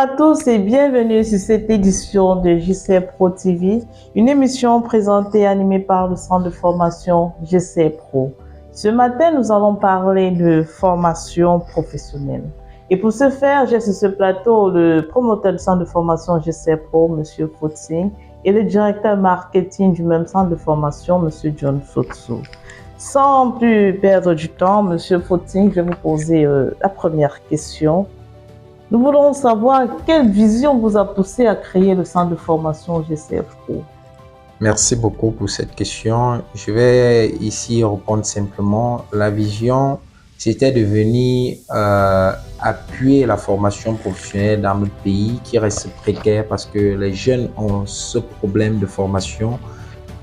À tous et bienvenue sur cette édition de GC Pro TV, une émission présentée et animée par le centre de formation GC Pro. Ce matin, nous allons parler de formation professionnelle. Et pour ce faire, j'ai sur ce plateau le promoteur du centre de formation GC Pro, M. Fotsing, et le directeur marketing du même centre de formation, M. John Sotso. Sans plus perdre du temps, M. Fotsing, je vais vous poser la première question. Nous voulons savoir quelle vision vous a poussé à créer le centre de formation GCF Pro. Merci beaucoup pour cette question. Je vais ici répondre simplement. La vision, c'était de venir appuyer la formation professionnelle dans notre pays qui reste précaire parce que les jeunes ont ce problème de formation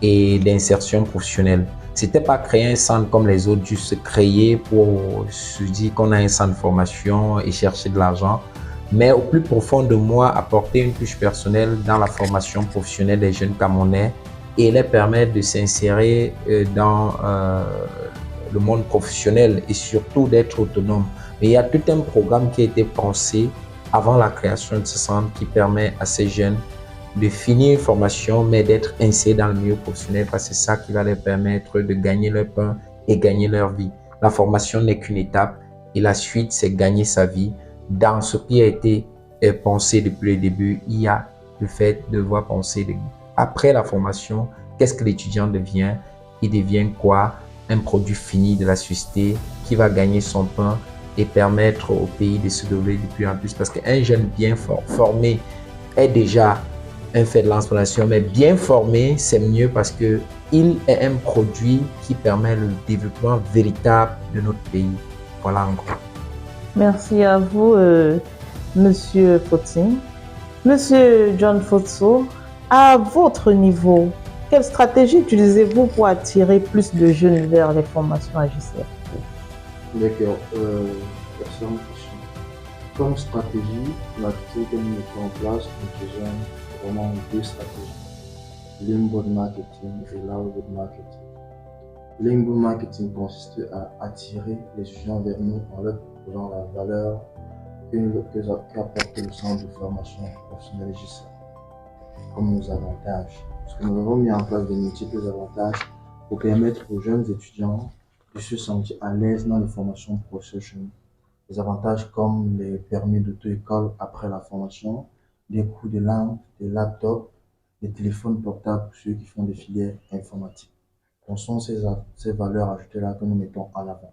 et d'insertion professionnelle. C'était pas créer un centre comme les autres, juste se créer pour se dire qu'on a un centre de formation et chercher de l'argent. Mais au plus profond de moi, apporter une touche personnelle dans la formation professionnelle des jeunes Camerounais et les permettre de s'insérer dans le monde professionnel et surtout d'être autonome. Mais il y a tout un programme qui a été pensé avant la création de ce centre qui permet à ces jeunes de finir une formation, mais d'être insérés dans le milieu professionnel parce que c'est ça qui va leur permettre de gagner leur pain et gagner leur vie. La formation n'est qu'une étape et la suite, c'est gagner sa vie. Dans ce qui a été pensé depuis le début, il y a le fait de devoir penser après la formation, qu'est-ce que l'étudiant devient? Il devient quoi? Un produit fini de la société qui va gagner son pain et permettre au pays de se développer de plus en plus. Parce qu'un jeune bien formé est déjà un fait de l'inspiration, mais bien formé, c'est mieux parce que il est un produit qui permet le développement véritable de notre pays. Voilà en gros. Merci à vous, Monsieur Fotsing. Monsieur John Fotso, à votre niveau, quelle stratégie utilisez-vous pour attirer plus de jeunes vers les formations à GCF? D'accord, excellente question. Comme stratégie, l'activité que nous mettons en place, nous faisons vraiment deux stratégies. L'inbound marketing et l'outbound marketing. L'inbound marketing consiste à attirer les étudiants vers nous en leur proposant la valeur qu'apporte le centre de formation professionnelle GCF, comme nos avantages. Parce que nous avons mis en place de multiples avantages pour permettre aux jeunes étudiants de se sentir à l'aise dans les formations professionnelles. Des avantages comme les permis d'auto-école après la formation, des cours de langue, des laptops, des téléphones portables pour ceux qui font des filières informatiques. Ce sont ces valeurs ajoutées-là que nous mettons en avant.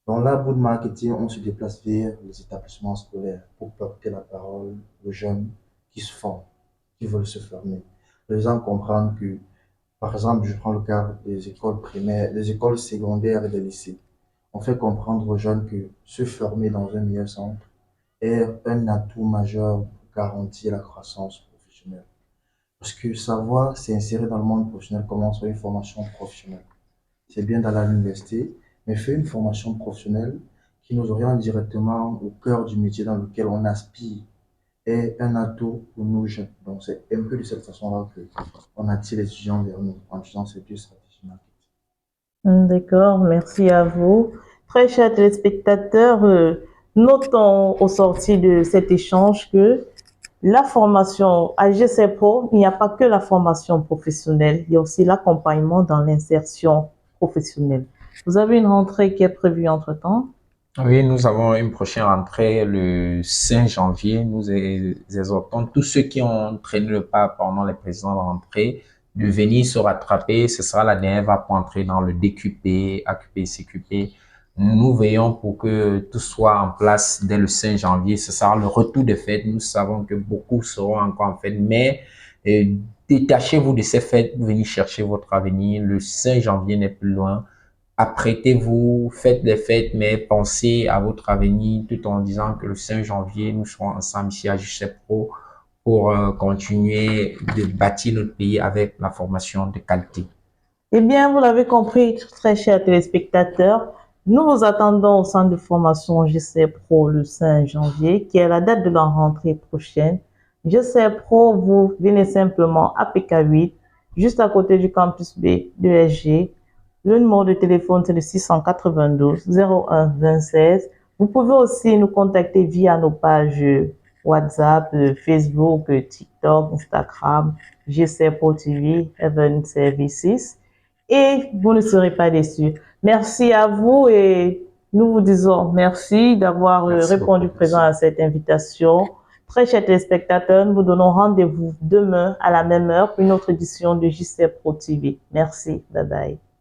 Dans l'outbound marketing, on se déplace vers les établissements scolaires pour porter la parole aux jeunes qui se forment, qui veulent se former. Les gens comprennent que, par exemple, je prends le cas des écoles primaires, des écoles secondaires et des lycées. On fait comprendre aux jeunes que se former dans un meilleur centre est un atout majeur pour garantir la croissance professionnelle. Parce que savoir s'insérer dans le monde professionnel commence par une formation professionnelle. C'est bien d'aller à l'université, mais faire une formation professionnelle qui nous oriente directement au cœur du métier dans lequel on aspire est un atout pour nous jeunes. Donc c'est un peu de cette façon-là qu'on attire les étudiants vers nous en utilisant ces deux stratégies marketing. D'accord, merci à vous. Très chers téléspectateurs, notons au sorti de cet échange que la formation à GC Pro, il n'y a pas que la formation professionnelle, il y a aussi l'accompagnement dans l'insertion professionnelle. Vous avez une rentrée qui est prévue entre-temps? Oui, nous avons une prochaine rentrée le 5 janvier. Nous exhortons tous ceux qui ont traîné le pas pendant les précédentes rentrées de venir se rattraper. Ce sera la dernière vague pour entrer dans le DQP, AQP, CQP. Nous veillons pour que tout soit en place dès le 5 janvier. Ce sera le retour des fêtes. Nous savons que beaucoup seront encore en fête, mais détachez-vous de ces fêtes, venez chercher votre avenir. Le 5 janvier n'est plus loin. Apprêtez-vous, faites des fêtes, mais pensez à votre avenir tout en disant que le 5 janvier, nous serons ensemble ici à GC Pro pour continuer de bâtir notre pays avec la formation de qualité. Eh bien, vous l'avez compris, très chers téléspectateurs, nous vous attendons au centre de formation GC Pro le 5 janvier, qui est la date de la rentrée prochaine. GC Pro, vous venez simplement à PK8, juste à côté du campus B de SG. Le numéro de téléphone, c'est le 692 01 26. Vous pouvez aussi nous contacter via nos pages WhatsApp, Facebook, TikTok, Instagram, GC Pro TV, Event Services. Et vous ne serez pas déçus. Merci à vous et nous vous disons merci d'avoir Merci répondu beaucoup. présent à cette invitation. Très chers téléspectateurs, nous vous donnons rendez-vous demain à la même heure pour une autre édition de JC Pro TV. Merci. Bye bye.